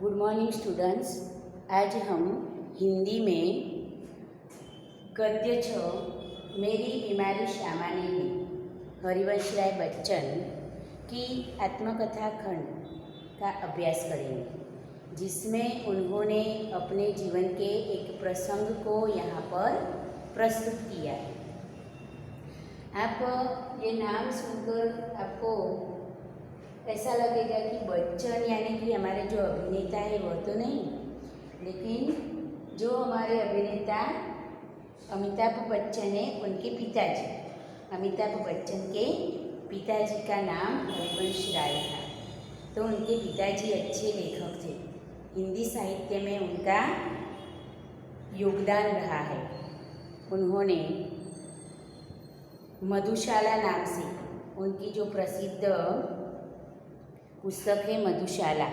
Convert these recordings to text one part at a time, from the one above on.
Good morning students. आज हम हिंदी में गद्य 6 मेरी बीमारी श्यामा ने ली हरिवंश राय बच्चन की आत्मकथा खंड का अभ्यास करेंगे, जिसमें उन्होंने अपने जीवन के एक प्रसंग को यहाँ पर प्रस्तुत किया है। आप ये नाम सुनकर आपको ऐसा लगेगा कि बच्चन यानी कि हमारे जो अभिनेता है वो तो नहीं, लेकिन जो हमारे अभिनेता अमिताभ बच्चन है उनके पिताजी, अमिताभ बच्चन के पिताजी का नाम हरिवंश राय था। तो उनके पिताजी अच्छे लेखक थे, हिंदी साहित्य में उनका योगदान रहा है। उन्होंने मधुशाला नाम से उनकी जो प्रसिद्ध पुस्तक है मधुशाला,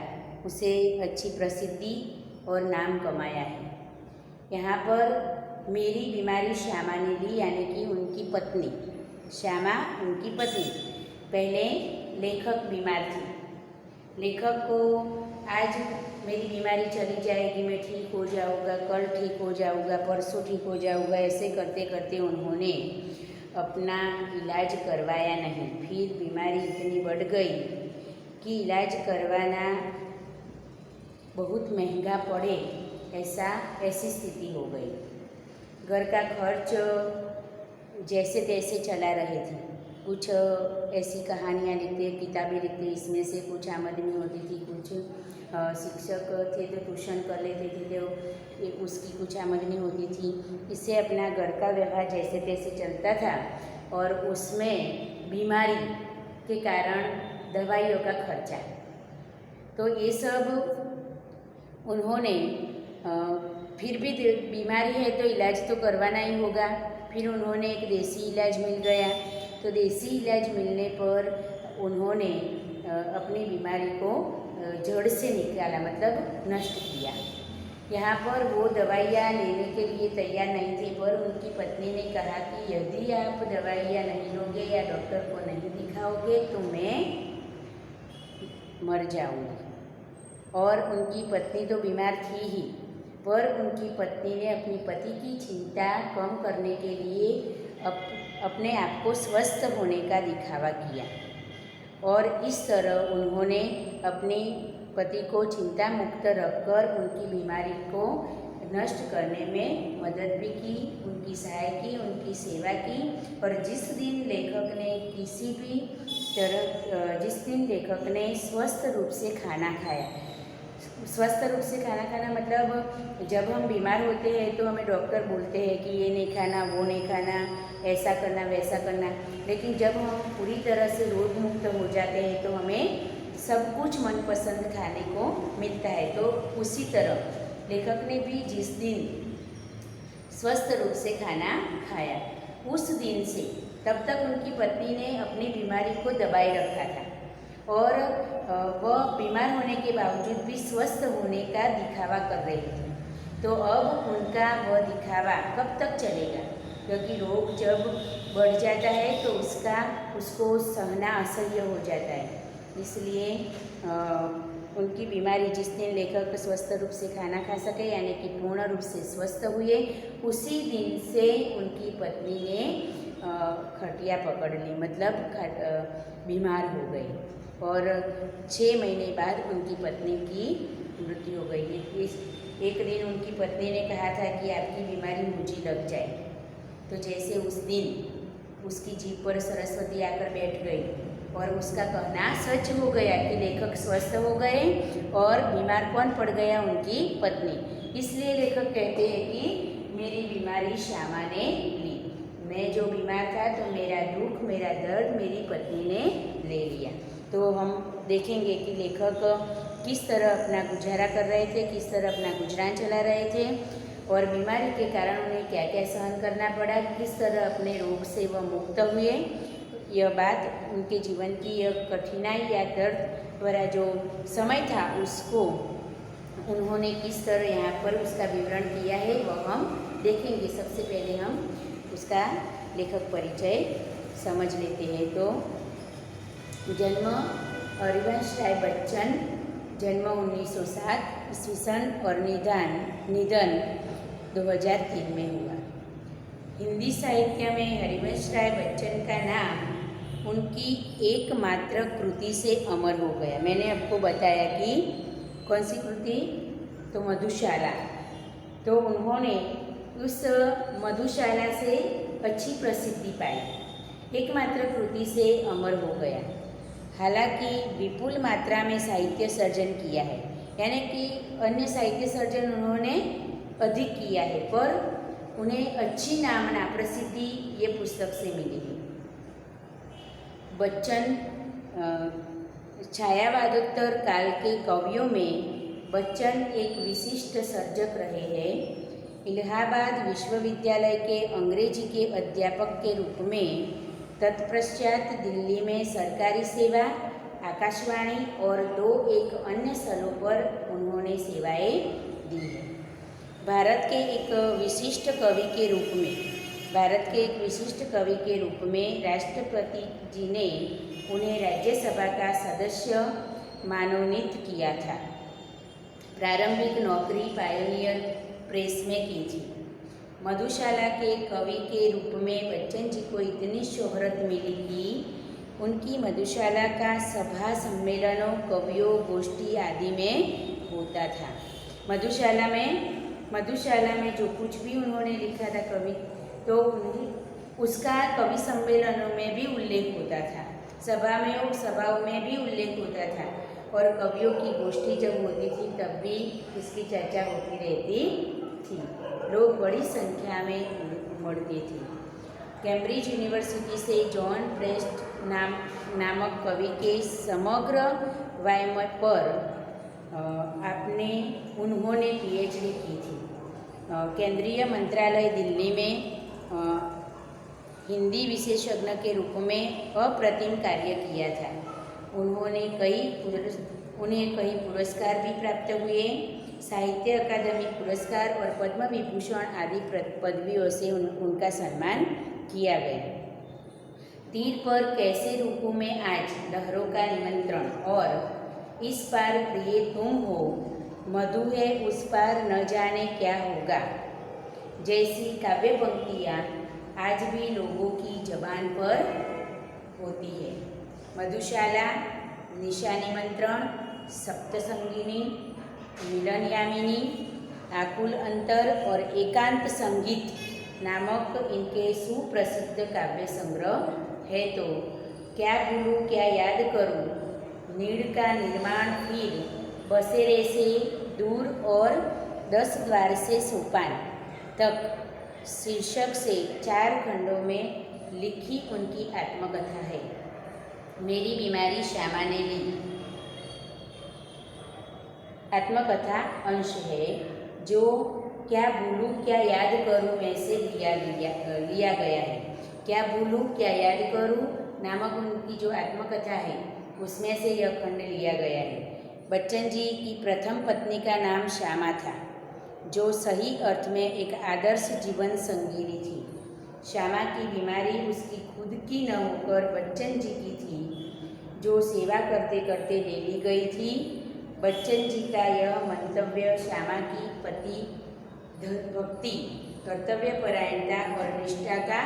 उसे अच्छी प्रसिद्धि और नाम कमाया है। यहाँ पर मेरी बीमारी श्यामा ने ली यानी कि उनकी पत्नी श्यामा, उनकी पत्नी। पहले लेखक बीमार थी। लेखक को आज मेरी बीमारी चली जाएगी, मैं ठीक हो जाऊँगा, कल ठीक हो जाऊँगा, परसों ठीक हो जाऊँगा, ऐसे करते करते उन्होंने अपना इलाज करवाया नहीं। फिर बीमारी इतनी बढ़ गई कि इलाज करवाना बहुत महंगा पड़े, ऐसी स्थिति हो गई। घर का खर्च जैसे तैसे चला रहे थे। कुछ ऐसी कहानियाँ लिखते, किताबें लिखते, इसमें से कुछ आमदनी होती थी, कुछ शिक्षक थे तो ट्यूशन कर लेते थे तो उसकी कुछ आमदनी होती थी। इससे अपना घर का व्यवहार जैसे तैसे चलता था और उसमें बीमारी के कारण दवाइयों का खर्चा। तो ये सब उन्होंने फिर भी बीमारी है तो इलाज तो करवाना ही होगा। फिर उन्होंने एक देसी इलाज मिल गया, तो देसी इलाज मिलने पर उन्होंने अपनी बीमारी को जड़ से निकाला, मतलब नष्ट किया। यहाँ पर वो दवाइयाँ लेने के लिए तैयार नहीं थे, पर उनकी पत्नी ने कहा कि यदि आप दवाइयाँ नहीं लोगे या डॉक्टर को नहीं दिखाओगे तो मैं मर जाऊंगी। और उनकी पत्नी तो बीमार थी ही, पर उनकी पत्नी ने अपनी पति की चिंता कम करने के लिए अपने आप को स्वस्थ होने का दिखावा किया और इस तरह उन्होंने अपने पति को चिंता मुक्त रखकर उनकी बीमारी को नष्ट करने में मदद भी की, उनकी सहाय की, उनकी सेवा की। और जिस दिन लेखक ने स्वस्थ रूप से खाना खाया, स्वस्थ रूप से खाना खाना मतलब जब हम बीमार होते हैं तो हमें डॉक्टर बोलते हैं कि ये नहीं खाना, वो नहीं खाना, ऐसा करना, वैसा करना, लेकिन जब हम पूरी तरह से रोग मुक्त हो जाते हैं तो हमें सब कुछ मनपसंद खाने को मिलता है। तो उसी तरह लेखक ने भी जिस दिन स्वस्थ रूप से खाना खाया, उस दिन से तब तक उनकी पत्नी ने अपनी बीमारी को दबाए रखा था और वह बीमार होने के बावजूद भी स्वस्थ होने का दिखावा कर रही थी। तो अब उनका वह दिखावा कब तक चलेगा, क्योंकि रोग जब बढ़ जाता है तो उसको सहना असह्य हो जाता है। इसलिए उनकी बीमारी जिस दिन लेखक स्वस्थ रूप से खाना खा सके यानी कि पूर्ण रूप से स्वस्थ हुए, उसी दिन से उनकी पत्नी ने खटिया पकड़ ली, मतलब बीमार हो गई और 6 महीने बाद उनकी पत्नी की मृत्यु हो गई। एक दिन उनकी पत्नी ने कहा था कि आपकी बीमारी मुझे लग जाए, तो जैसे उस दिन उसकी जीभ पर सरस्वती आकर बैठ गई और उसका कहना सच हो गया कि लेखक स्वस्थ हो गए और बीमार कौन पड़ गया, उनकी पत्नी। इसलिए लेखक कहते हैं कि मेरी बीमारी श्यामा ने ली। मैं जो बीमार था तो मेरा दुख, मेरा दर्द मेरी पत्नी ने ले लिया। तो हम देखेंगे कि लेखक किस तरह अपना गुजारा कर रहे थे, किस तरह अपना गुजरान चला रहे थे और बीमारी के कारण उन्हें क्या क्या सहन करना पड़ा, किस तरह अपने रोग से वह मुक्त हुए। यह बात उनके जीवन की यह कठिनाई या दर्द भरा जो समय था उसको उन्होंने किस तरह यहाँ पर उसका विवरण किया है वह हम देखेंगे। सबसे पहले हम उसका लेखक परिचय समझ लेते हैं। तो जन्म हरिवंश राय बच्चन जन्म 1907 ईस्वी सन और निधन 2003 में हुआ। हिंदी साहित्य में हरिवंश राय बच्चन का नाम उनकी एकमात्र कृति से अमर हो गया। मैंने आपको बताया कि कौन सी कृति, तो मधुशाला। तो उन्होंने उस मधुशाला से अच्छी प्रसिद्धि पाई, एकमात्र कृति से अमर हो गया। हालांकि विपुल मात्रा में साहित्य सर्जन किया है, यानी कि अन्य साहित्य सर्जन उन्होंने अधिक किया है, पर उन्हें अच्छी नामना प्रसिद्धि ये पुस्तक से मिली है। बच्चन छायावादोत्तर काल के कवियों में बच्चन एक विशिष्ट सर्जक रहे हैं। इलाहाबाद विश्वविद्यालय के अंग्रेजी के अध्यापक के रूप में, तत्पश्चात दिल्ली में सरकारी सेवा, आकाशवाणी और 2-1 अन्य स्थलों पर उन्होंने सेवाएं दी हैं। भारत के एक विशिष्ट कवि के रूप में राष्ट्रपति जी ने उन्हें राज्यसभा का सदस्य मनोनीत किया था। प्रारंभिक नौकरी पायोनियर प्रेस में की थी। मधुशाला के कवि के रूप में बच्चन जी को इतनी शोहरत मिली कि उनकी मधुशाला का सभा सम्मेलनों, कवियों, गोष्ठी आदि में होता था। मधुशाला में जो कुछ भी उन्होंने लिखा था कवि, तो उसका कवि सम्मेलनों में भी उल्लेख होता था, सभाओं में भी उल्लेख होता था, और कवियों की गोष्ठी जब होती थी तब भी इसकी चर्चा होती रहती थी। लोग बड़ी संख्या में उमड़ते थे। कैम्ब्रिज यूनिवर्सिटी से जॉन प्रेस्ट नामक कवि के समग्र वाङ्मय पर उन्होंने पीएचडी की थी। केंद्रीय मंत्रालय दिल्ली में हिंदी विशेषज्ञ के रूप में अप्रतिम कार्य किया था। उन्हें कई पुरस्कार भी प्राप्त हुए। साहित्य अकादमी पुरस्कार और पद्म विभूषण आदि पदवियों से उनका सम्मान किया गया। तीर पर कैसे रुकूं मैं आज, लहरों का निमंत्रण, और इस पार प्रिय तुम हो, मधु है उस पार न जाने क्या होगा जैसी काव्य पंक्तियाँ आज भी लोगों की जबान पर होती है। मधुशाला, निशा निमंत्रण, सप्तसंगिनी, मिलन यामिनी, आकुल अंतर और एकांत संगीत नामक इनके सुप्रसिद्ध काव्य संग्रह है। तो क्या भूलूं क्या याद करूं, नीड़ का निर्माण फिर, बसेरे से दूर और 10 द्वार से सोपान तक शीर्षक से 4 खंडों में लिखी उनकी आत्मकथा है। मेरी बीमारी श्यामा ने ली आत्मकथा अंश है, जो क्या भूलूं क्या याद करूं में से लिया गया है। क्या भूलूं क्या याद करूं नामक उनकी जो आत्मकथा है उसमें से यह खंड लिया गया है। बच्चन जी की प्रथम पत्नी का नाम श्यामा था, जो सही अर्थ में एक आदर्श जीवन संगिनी थी। श्यामा की बीमारी उसकी खुद की न होकर बच्चन जी की थी, जो सेवा करते करते ले ली गई थी। बच्चन जी का यह मंतव्य श्यामा की पति भक्ति, कर्तव्यपरायणता और निष्ठा का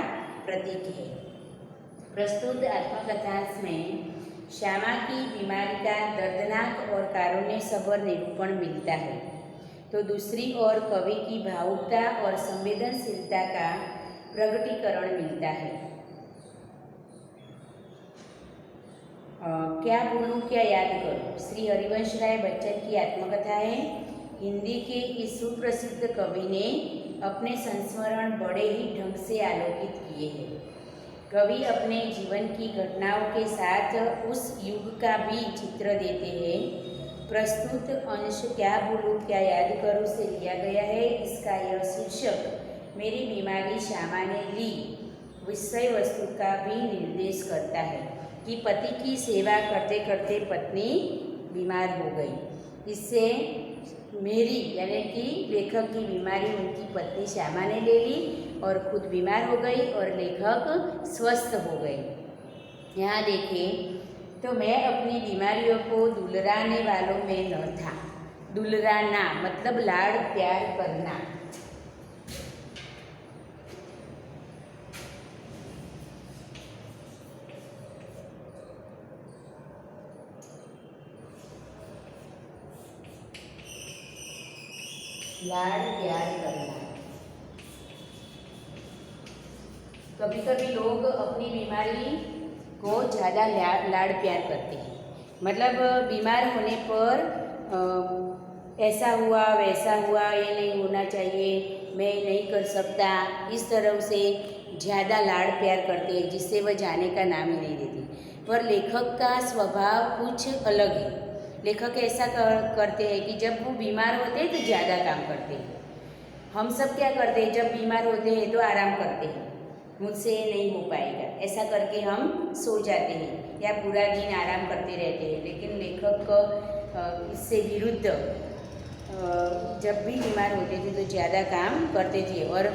प्रतीक है। प्रस्तुत आत्मकथा में श्यामा की बीमारी का दर्दनाक और कारुण्य सभर निरूपण मिलता है, तो दूसरी ओर कवि की भावुकता और संवेदनशीलता का प्रगटीकरण मिलता है। क्या भूलूं क्या याद करूं श्री हरिवंश राय बच्चन की आत्मकथा है। हिंदी के इस सुप्रसिद्ध कवि ने अपने संस्मरण बड़े ही ढंग से आलोकित किए हैं। कवि अपने जीवन की घटनाओं के साथ उस युग का भी चित्र देते हैं। प्रस्तुत अंश क्या भूलूं क्या याद करूं से लिया गया है। इसका यह शीर्षक मेरी बीमारी श्यामा ने ली विषय वस्तु का भी निर्देश करता है कि पति की सेवा करते करते पत्नी बीमार हो गई। इससे मेरी यानी कि लेखक की बीमारी उनकी पत्नी श्यामा ने ले ली और खुद बीमार हो गई और लेखक स्वस्थ हो गए। यहाँ देखिए तो मैं अपनी बीमारियों को दुलराने वालों में न था। दुलराना मतलब लाड़ प्यार करना। लाड़ प्यार करना। कभी कभी लोग अपनी बीमारी को ज़्यादा लाड़ प्यार करते हैं। मतलब बीमार होने पर ऐसा हुआ वैसा हुआ, ये नहीं होना चाहिए, मैं नहीं कर सकता, इस तरह से ज़्यादा लाड़ प्यार करते हैं, जिससे वह जाने का नाम ही नहीं देती। पर लेखक का स्वभाव कुछ अलग है। लेखक ऐसा करते हैं कि जब वो बीमार होते हैं तो ज़्यादा काम करते हैं। हम सब क्या करते हैं, जब बीमार होते हैं तो आराम करते हैं, मुझसे नहीं हो पाएगा ऐसा करके हम सो जाते हैं या पूरा दिन आराम करते रहते हैं। लेकिन लेखक इससे विरुद्ध जब भी बीमार होते थे तो ज़्यादा काम करते थे और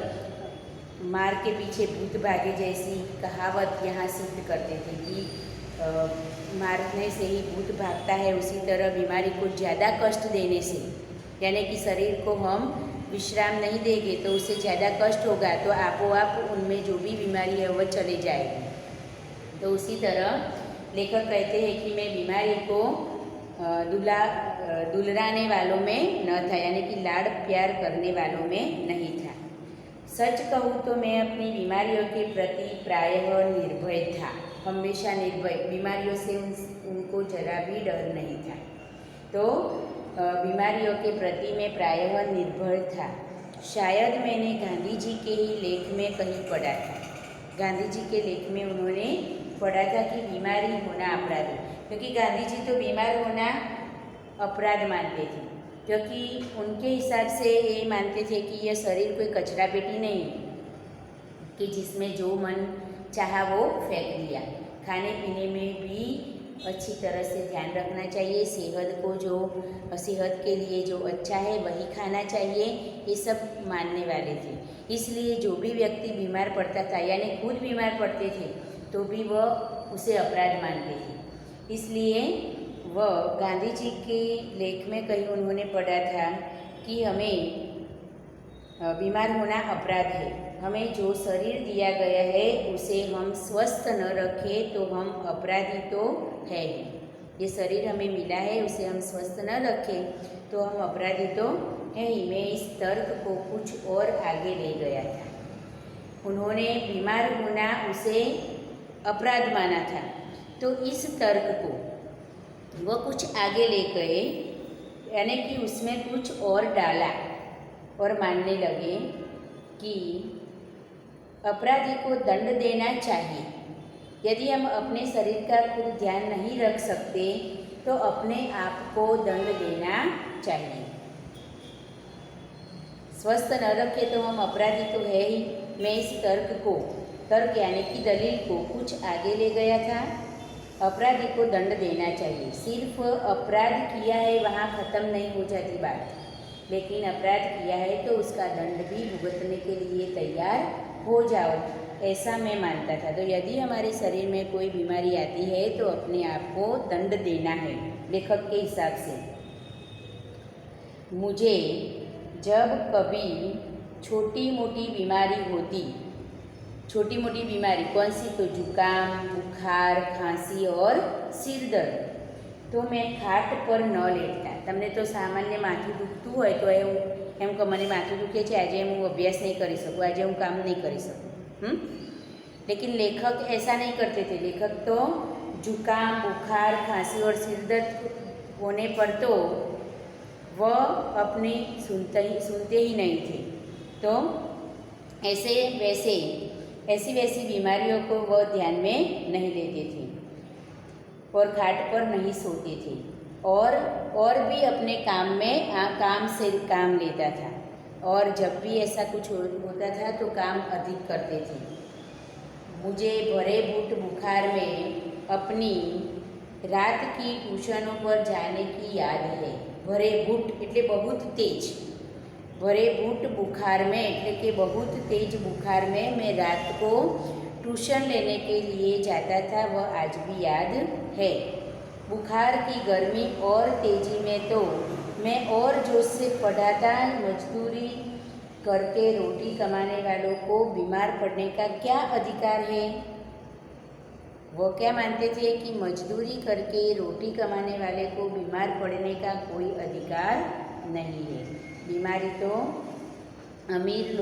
मार के पीछे भूत भागे जैसी कहावत यहाँ सिद्ध करते थे कि मारने से ही भूत भागता है, उसी तरह बीमारी को ज़्यादा कष्ट देने से, यानी कि शरीर को हम विश्राम नहीं देंगे तो उससे ज़्यादा कष्ट होगा, तो आपो आप उनमें जो भी बीमारी है वह चले जाएगी। तो उसी तरह लेखक कहते हैं कि मैं बीमारी को दुलराने वालों में न था, यानी कि लाड़ प्यार करने वालों में नहीं था। सच कहूँ तो मैं अपनी बीमारियों के प्रति प्रायः निर्भय था, हमेशा निर्भय, बीमारियों से उनको जरा भी डर नहीं था। तो बीमारियों के प्रति मैं प्रायः निर्भर था। शायद मैंने गांधी जी के ही लेख में कहीं पढ़ा था, गांधी जी के लेख में उन्होंने पढ़ा था कि बीमारी होना अपराध है, क्योंकि गांधी जी तो बीमार होना अपराध मानते थे, क्योंकि उनके हिसाब से ये मानते थे कि यह शरीर कोई कचरा पेटी नहीं कि जिसमें जो मन चाहा वो फेंक दिया। खाने पीने में भी अच्छी तरह से ध्यान रखना चाहिए, सेहत के लिए जो अच्छा है वही खाना चाहिए, ये सब मानने वाले थे। इसलिए जो भी व्यक्ति बीमार पड़ता था, यानी खुद बीमार पड़ते थे तो भी वह उसे अपराध मानते थे। इसलिए वह गांधी जी के लेख में कहीं उन्होंने पढ़ा था कि हमें बीमार होना अपराध है, हमें जो शरीर दिया गया है उसे हम स्वस्थ न रखें तो हम अपराधी तो है ही। ये शरीर हमें मिला है उसे हम स्वस्थ न रखें तो हम अपराधी तो है ही। मैं इस तर्क को कुछ और आगे ले गया था। उन्होंने बीमार होना उसे अपराध माना था, तो इस तर्क को वह कुछ आगे ले गए, यानी कि उसमें कुछ और डाला और मानने लगे कि अपराधी को दंड देना चाहिए। यदि हम अपने शरीर का खुद ध्यान नहीं रख सकते तो अपने आप को दंड देना चाहिए। स्वस्थ न रखे तो हम अपराधी तो है ही। मैं इस तर्क यानी कि दलील को कुछ आगे ले गया था। अपराधी को दंड देना चाहिए, सिर्फ अपराध किया है वहाँ ख़त्म नहीं हो जाती बात, लेकिन अपराध किया है तो उसका दंड भी भुगतने के लिए तैयार हो जाओ, ऐसा मैं मानता था। तो यदि हमारे शरीर में कोई बीमारी आती है तो अपने आप को दंड देना है लेखक के हिसाब से। मुझे जब कभी छोटी मोटी बीमारी होती, छोटी मोटी बीमारी कौन सी, तो जुकाम, बुखार, खांसी और सिर दर्द, तो मैं खाट पर न लेटता। तमने तो सामान्य माथું દુખતું હોય તો એમ કે મને માથું દુખે છે, આજે હું અભ્યાસ नहीं કરી सकूँ, આજે હું काम नहीं કરી सकूँ। लेकिन लेखक ऐसा नहीं करते थे। लेखक तो जुकाम, बुखार, खांसी और सिर दर्द होने पर तो वह अपनी सुनते ही नहीं थे। तो ऐसी वैसी बीमारियों को वह ध्यान में नहीं लेते थे और खाट पर नहीं सोते थे और भी अपने काम से काम लेता था, और जब भी ऐसा कुछ होता था तो काम अधिक करते थे। मुझे भरे बूट बुखार में अपनी रात की ट्यूशनों पर जाने की याद है। भरे बूट એટલે बहुत तेज, भरे बूट बुखार में એટલે કે बहुत तेज बुखार में मैं रात को ट्यूशन लेने के लिए जाता था, वह आज भी याद है। बुखार की गर्मी और तेज़ी में तो मैं और जोश से पढ़ाता, मजदूरी करके रोटी कमाने वालों को बीमार पड़ने का क्या अधिकार है। वो क्या मानते थे कि मजदूरी करके रोटी कमाने वाले को बीमार पड़ने का कोई अधिकार नहीं है। बीमारी तो अमीर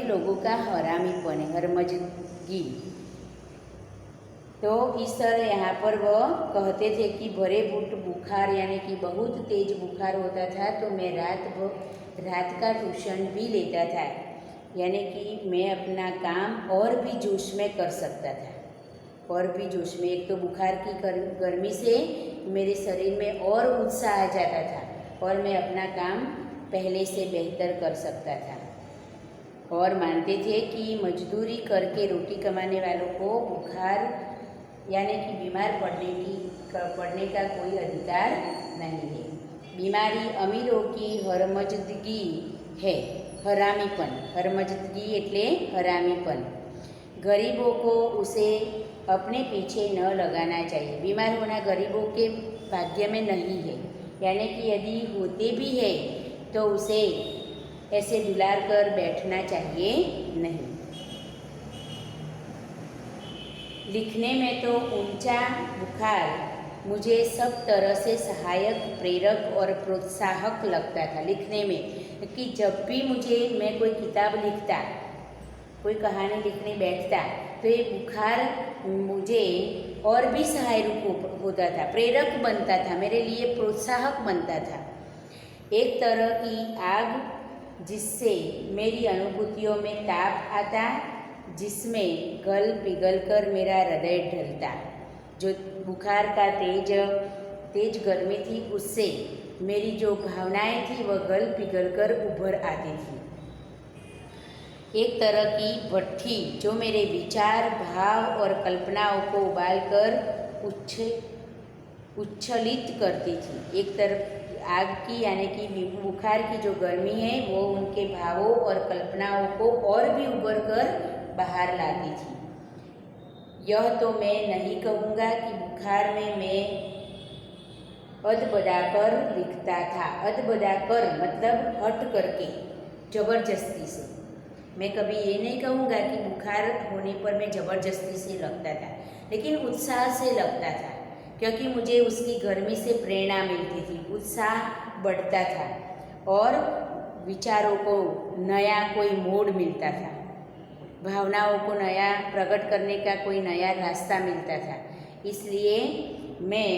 लोगों का हरामीपन है, हरमजगी। तो इस तरह यहाँ पर वह कहते थे कि भरे बुट बुखार यानी कि बहुत तेज बुखार होता था तो मैं रात का ट्यूशन भी लेता था, यानी कि मैं अपना काम और भी जोश में कर सकता था। और भी जोश में, एक तो बुखार की गर्मी से मेरे शरीर में और उत्साह आ जाता था और मैं अपना काम पहले से बेहतर कर सकता था। और मानते थे कि मजदूरी करके रोटी कमाने वालों को बुखार यानी कि बीमार पड़ने का कोई अधिकार नहीं है। बीमारी अमीरों की हरमजदगी है, हरामीपन। हरमजदगी एटले हरामीपन। गरीबों को उसे अपने पीछे न लगाना चाहिए। बीमार होना गरीबों के भाग्य में नहीं है, यानी कि यदि होते भी है तो उसे ऐसे दुलार कर बैठना चाहिए नहीं। लिखने में तो ऊंचा बुखार मुझे सब तरह से सहायक, प्रेरक और प्रोत्साहक लगता था। लिखने में कि जब भी मैं कोई किताब लिखता, कोई कहानी लिखने बैठता तो ये बुखार मुझे और भी सहायक होता था, प्रेरक बनता था, मेरे लिए प्रोत्साहक बनता था। एक तरह की आग जिससे मेरी अनुभूतियों में ताप आता, जिसमें गल पिघल कर मेरा हृदय ढलता। जो बुखार का तेज गर्मी थी उससे मेरी जो भावनाएं थी वह गल पिघल कर उभर आती थी। एक तरह की भट्ठी जो मेरे विचार, भाव और कल्पनाओं को उबालकर उच्छलित करती थी। एक तरफ आग की यानी कि बुखार की जो गर्मी है वो उनके भावों और कल्पनाओं को और भी उभर कर बाहर लाती थी। यह तो मैं नहीं कहूँगा कि बुखार में मैं अदबदाकर लिखता था। अदबदाकर मतलब हट करके, ज़बरदस्ती से। मैं कभी ये नहीं कहूँगा कि बुखार होने पर मैं ज़बरदस्ती से लगता था, लेकिन उत्साह से लगता था, क्योंकि मुझे उसकी गर्मी से प्रेरणा मिलती थी, उत्साह बढ़ता था और विचारों को नया कोई मोड़ मिलता था, भावनाओं को नया प्रकट करने का कोई नया रास्ता मिलता था। इसलिए मैं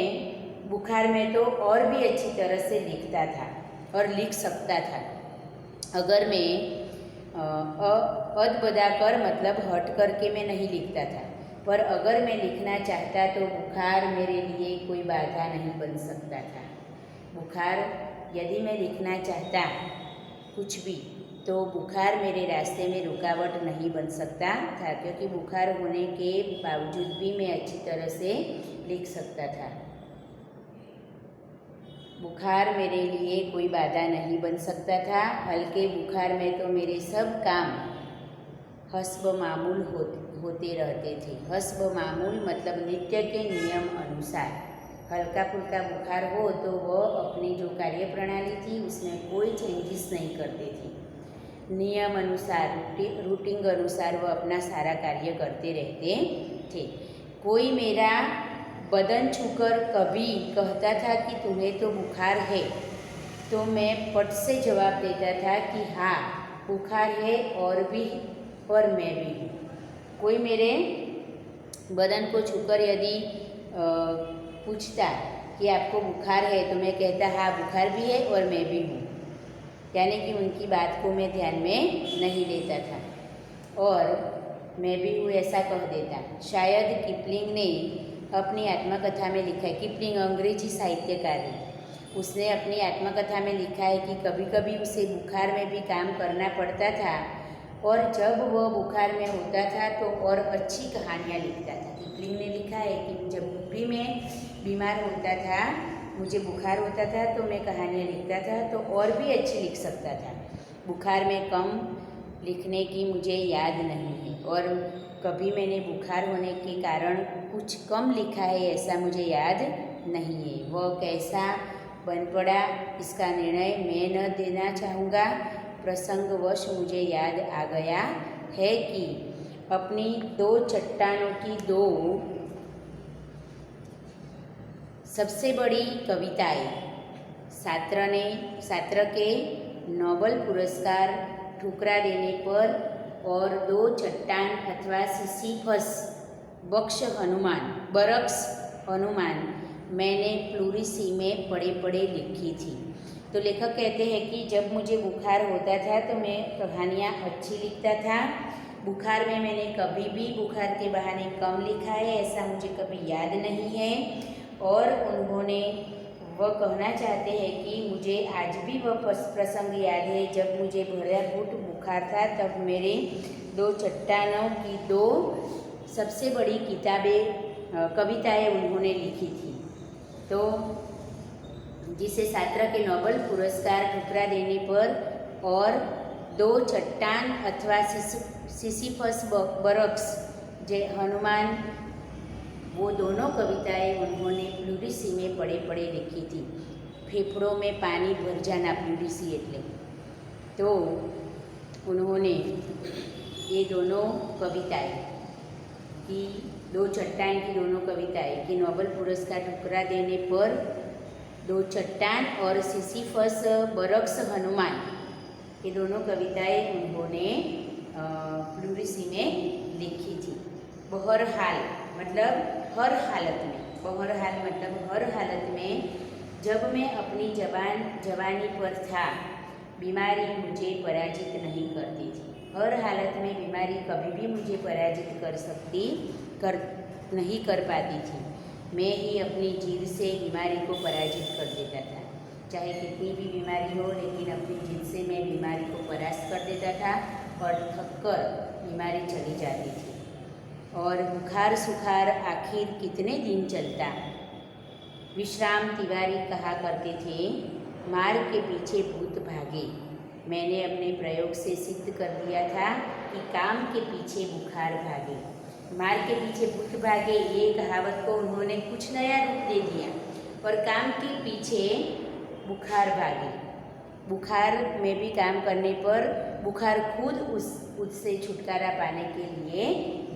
बुखार में तो और भी अच्छी तरह से लिखता था और लिख सकता था। अगर मैं अदबदाकर मतलब हट करके मैं नहीं लिखता था, पर अगर मैं लिखना चाहता तो बुखार मेरे लिए कोई बाधा नहीं बन सकता था। बुखार यदि मैं लिखना चाहता कुछ भी तो बुखार मेरे रास्ते में रुकावट नहीं बन सकता था, क्योंकि बुखार होने के बावजूद भी मैं अच्छी तरह से लिख सकता था। बुखार मेरे लिए कोई बाधा नहीं बन सकता था। हल्के बुखार में तो मेरे सब काम हस्ब मामूल होते रहते थे। हस्ब मामूल मतलब नित्य के नियम अनुसार। हल्का फुल्का बुखार हो तो वह अपनी जो कार्य प्रणाली थी उसमें कोई चेंजेस नहीं करते थे। नियम अनुसार, रूटीन अनुसार वह अपना सारा कार्य करते रहते थे। कोई मेरा बदन छूकर कभी कहता था कि तुम्हें तो बुखार है, तो मैं पट से जवाब देता था कि हाँ बुखार है और मैं भी हूँ। कोई मेरे बदन को छूकर यदि पूछता कि आपको बुखार है तो मैं कहता हाँ बुखार भी है और मैं भी हूँ, यानी कि उनकी बात को मैं ध्यान में नहीं लेता था और मैं भी हूँ ऐसा कह देता। शायद किपलिंग ने अपनी आत्मकथा में लिखा है, किपलिंग अंग्रेजी साहित्यकार है, उसने अपनी आत्मकथा में लिखा है कि कभी कभी उसे बुखार में भी काम करना पड़ता था और जब वह बुखार में होता था तो और अच्छी कहानियाँ लिखता था। किपलिंग ने लिखा है कि जब भी मैं बीमार होता था, मुझे बुखार होता था तो मैं कहानियाँ लिखता था तो और भी अच्छी लिख सकता था। बुखार में कम लिखने की मुझे याद नहीं है और कभी मैंने बुखार होने के कारण कुछ कम लिखा है ऐसा मुझे याद नहीं है। वह कैसा बन पड़ा इसका निर्णय मैं न देना चाहूँगा। प्रसंगवश मुझे याद आ गया है कि अपनी दो चट्टानों की दो सबसे बड़ी कविताएं सात्र के नोबेल पुरस्कार ठुकरा देने पर और दो चट्टान अथवा सिसिफस बरक्स हनुमान मैंने प्लूरिसी में पढ़े पढ़े लिखी थी। तो लेखक कहते हैं कि जब मुझे बुखार होता था तो मैं कहानियाँ अच्छी लिखता था। बुखार में मैंने कभी भी बुखार के बहाने कम लिखा है ऐसा मुझे कभी याद नहीं है। और उन्होंने वह कहना चाहते हैं कि मुझे आज भी वह प्रसंग याद है जब मुझे भरा घुट बुखार था, तब मेरे दो चट्टानों की दो सबसे बड़ी कविताएं उन्होंने लिखी थी। तो जिसे सात्र के नोबेल पुरस्कार ठुकरा देने पर और दो चट्टान अथवा सिसिफस बरक्स जे हनुमान, वो दोनों कविताएं उन्होंने प्लूरिसी में पढ़े पढ़े लिखी थी। फेफड़ों में पानी भर जाना प्लूरिसी एटले। तो उन्होंने ये दोनों कविताएं कि दो चट्टान की दोनों कविताएं कि नोबेल पुरस्कार ठुकरा देने पर दो चट्टान और सिसिफस बरक्स हनुमान, ये दोनों कविताएं उन्होंने प्लूरिसी में लिखी थी। बहरहाल मतलब हर हालत में, बहरहाल मतलब हर हालत में, जब मैं अपनी जवानी पर था बीमारी मुझे पराजित नहीं करती थी। हर हालत में बीमारी कभी भी मुझे पराजित नहीं कर पाती थी। मैं ही अपनी जिद से बीमारी को पराजित कर देता था। चाहे कितनी भी बीमारी हो, लेकिन अपनी जिद से मैं बीमारी को परास्त कर देता था और थककर बीमारी चली जाती थी। और बुखार सुखार आखिर कितने दिन चलता। विश्राम तिवारी कहा करते थे, मार के पीछे भूत भागे। मैंने अपने प्रयोग से सिद्ध कर दिया था कि काम के पीछे बुखार भागे। मार के पीछे भूत भागे, ये कहावत को उन्होंने कुछ नया रूप दे दिया और काम के पीछे बुखार भागे। बुखार में भी काम करने पर बुखार खुद उससे छुटकारा पाने के लिए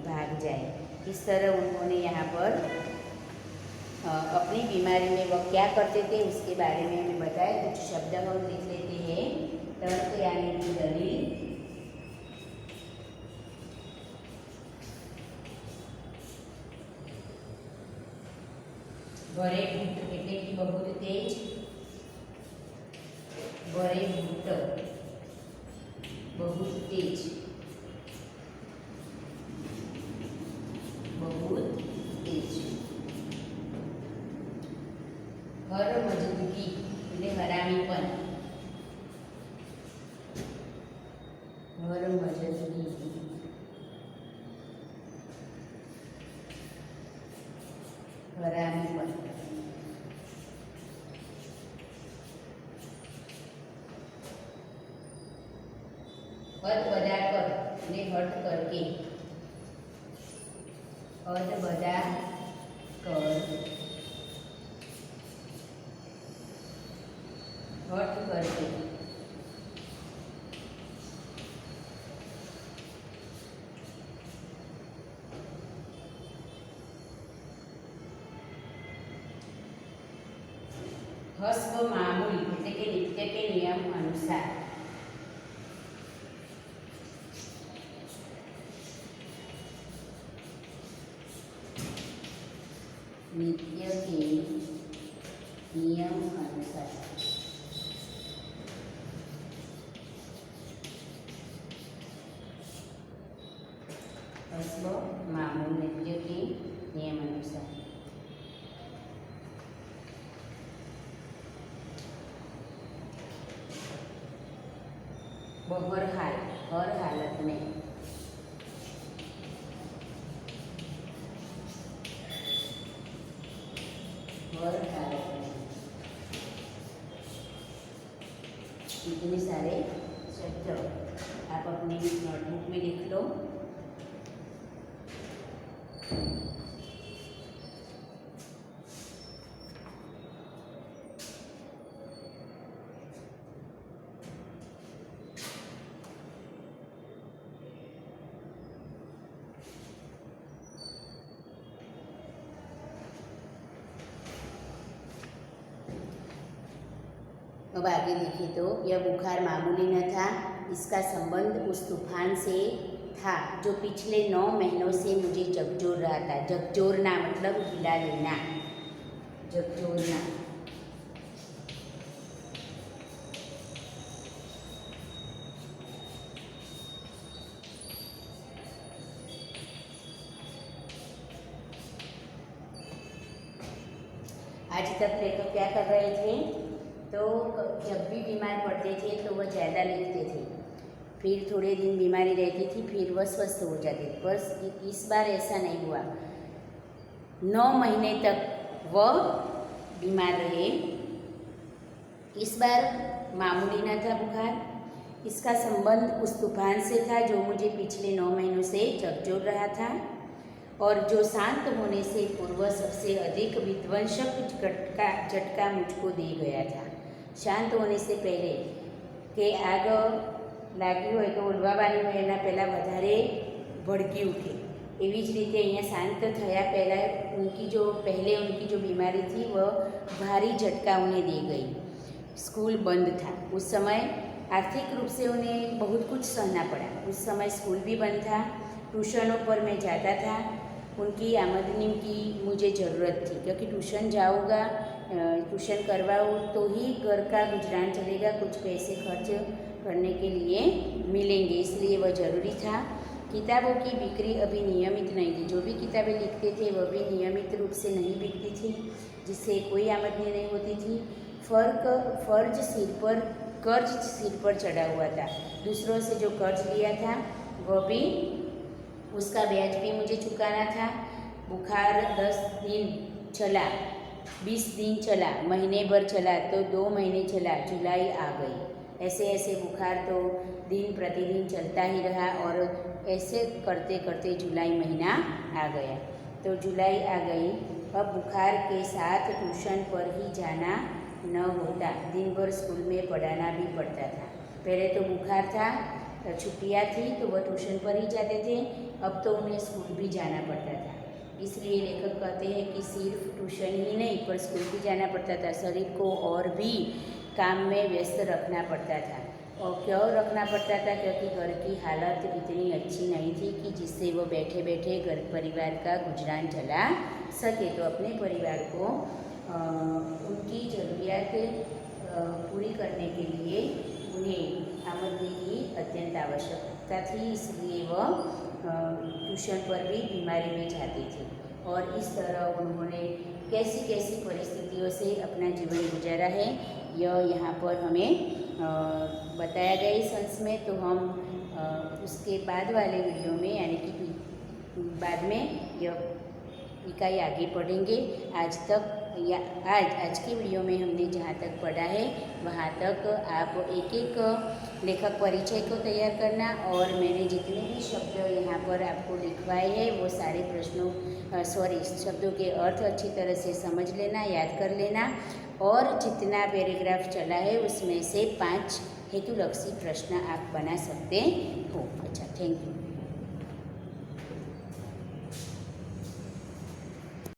भाग जाए। इस तरह उन्होंने यहाँ पर अपनी बीमारी में वह क्या करते थे उसके बारे में हमें बताया। कुछ शब्द हम लिख लेते हैं। तर्क यानी कि दलील, भरे भूत એટલે कि बहुत तेज, भरे भूत बहुत तेज, बहुत तेज। हर मजदूरी એટલે હરામીપણ, हर मजदूरी हरामीपण। हद बदा कर ने हट करके, हद बदा कर हट करके। हस्ब मामूल એટલે કે નિત્ય કે નિયમ અનુસાર। नित्य के नियम अनुसार। हस्ब मामूल नित्य के नियम अनुसार। बहरहाल हर हालत में, हर हालत में। इतने सारे शब्द आप अपनी नोटबुक में लिख लो। अब आगे देखें तो यह बुखार मामूली न था, इसका संबंध उस तूफान से था जो पिछले 9 महीनों से मुझे झकझोर रहा था। झकझोरना मतलब हिला लेना, झकझोरना। आज तक लेखक क्या कर रहे थे, तो जब भी बीमार पड़ते थे तो वह ज़्यादा लिखते थे, फिर थोड़े दिन बीमारी रहती थी, फिर वह स्वस्थ हो जाते थे। पर इस बार ऐसा नहीं हुआ, 9 महीने तक वह बीमार रहे। इस बार मामूली न था बुखार, इसका संबंध उस तूफान से था जो मुझे पिछले 9 महीनों से झकझोर रहा था और जो शांत होने से पूर्व सबसे अधिक विध्वंसक झटका मुझको दे गया था। शांत होने से पहले કે આગ લાગી હોય તો ઓલવાવાની હોય એના પહેલાં વધારે ભડકી ઉઠે, એવી જ રીતે અહીંયા શાંત થયા પહેલાં उनकी जो बीमारी थी वह भारी झटका उन्हें दे गई। स्कूल बंद था उस समय, आर्थिक रूप से उन्हें बहुत कुछ सहना पड़ा। उस समय स्कूल भी बंद था, ट्यूशनों पर मैं जाता था, उनकी आमदनी की मुझे ज़रूरत थी क्योंकि ट्यूशन जाऊँगा, ट्यूशन करवाऊँ तो ही घर का गुजरान चलेगा, कुछ पैसे खर्च करने के लिए मिलेंगे, इसलिए वह ज़रूरी था। किताबों की बिक्री अभी नियमित नहीं थी, जो भी किताबें लिखते थे वह भी नियमित रूप से नहीं बिकती थी, जिससे कोई आमदनी नहीं होती थी। कर्ज सिर पर चढ़ा हुआ था, दूसरों से जो कर्ज लिया था वह भी, उसका ब्याज भी मुझे चुकाना था। बुखार 10 दिन चला, 20 दिन चला, महीने भर चला तो 2 महीने चला, जुलाई आ गई। ऐसे ऐसे बुखार तो दिन प्रतिदिन चलता ही रहा और ऐसे करते करते जुलाई महीना आ गया। तो जुलाई आ गई, अब बुखार के साथ ट्यूशन पर ही जाना न होता, दिन भर स्कूल में पढ़ाना भी पड़ता था। पहले तो बुखार था, छुट्टियाँ थी तो वह ट्यूशन पर ही जाते थे, अब तो उन्हें स्कूल भी जाना पड़ता था। इसलिए लेखक कहते हैं कि सिर्फ ट्यूशन ही नहीं पर स्कूल भी जाना पड़ता था, शरीर को और भी काम में व्यस्त रखना पड़ता था। और क्यों रखना पड़ता था, क्योंकि घर की हालत इतनी अच्छी नहीं थी कि जिससे वो बैठे बैठे घर परिवार का गुजरान चला सके। तो अपने परिवार को उनकी ज़रूरियात पूरी करने के लिए उन्हें आमदनी की अत्यंत आवश्यकता थी, इसलिए वह ट्यूशन पर भी बीमारी में जाते थे। और इस तरह उन्होंने कैसी कैसी परिस्थितियों से अपना जीवन गुजारा है यह यहाँ पर हमें बताया गया इस अंश में। तो हम उसके बाद वाले वीडियो में यानी कि बाद में यह इकाई आगे पढ़ेंगे। आज की वीडियो में हमने जहाँ तक पढ़ा है वहाँ तक आप एक एक लेखक परिचय को तैयार करना और मैंने जितने भी शब्द यहाँ पर आपको लिखवाए हैं वो सारे शब्दों के अर्थ अच्छी तरह से समझ लेना, याद कर लेना और जितना पैराग्राफ चला है उसमें से 5 हेतुलक्षी प्रश्न आप बना सकते हो। अच्छा, थैंक यू।